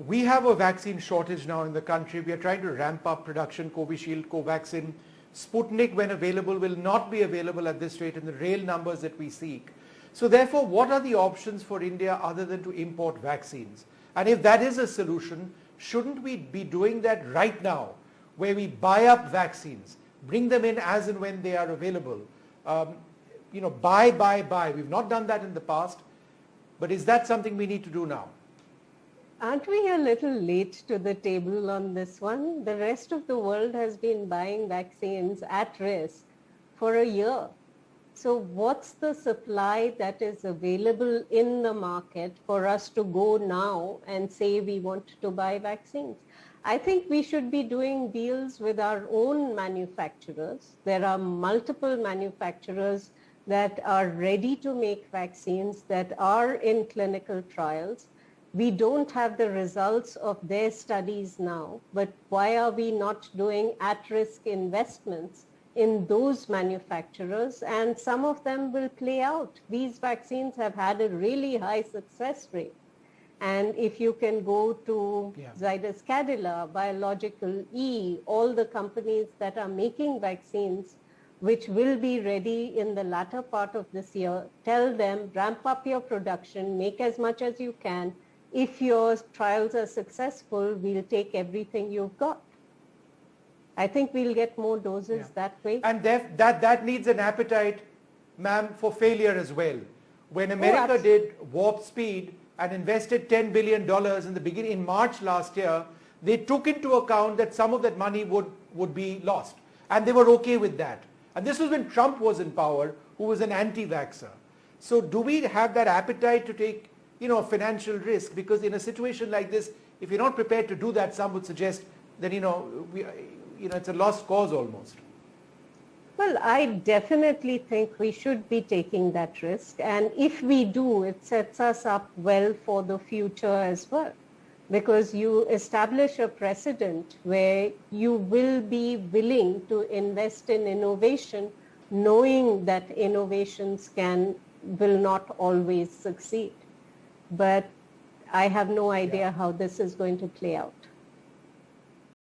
we have a vaccine shortage now in the country. We are trying to ramp up production. Covishield, Covaxin, Sputnik, when available, will not be available at this rate in the real numbers that we seek. So therefore, what are the options for India other than to import vaccines? And if that is a solution, shouldn't we be doing that right now, where we buy up vaccines, bring them in as and when they are available? Buy. We've not done that in the past, but is that something we need to do now? Aren't we a little late to the table on this one? The rest of the world has been buying vaccines at risk for a year. So what's the supply that is available in the market for us to go now and say we want to buy vaccines? I think we should be doing deals with our own manufacturers. There are multiple manufacturers that are ready to make vaccines that are in clinical trials. We don't have the results of their studies now, but why are we not doing at-risk investments in those manufacturers? And some of them will play out. These vaccines have had a really high success rate. And if you can go to Zydus Cadila, Biological E, all the companies that are making vaccines, which will be ready in the latter part of this year, tell them, ramp up your production, make as much as you can. If your trials are successful, we'll take everything you've got. I think we'll get more doses that way. And that needs an appetite, ma'am, for failure as well. When America did warp speed and invested $10 billion in March last year, they took into account that some of that money would be lost. And they were okay with that. And this was when Trump was in power, who was an anti-vaxxer. So do we have that appetite to take financial risk? Because in a situation like this, if you're not prepared to do that, some would suggest that, it's a lost cause almost. Well, I definitely think we should be taking that risk. And if we do, it sets us up well for the future as well. Because you establish a precedent where you will be willing to invest in innovation, knowing that innovations will not always succeed. But I have no idea how this is going to play out.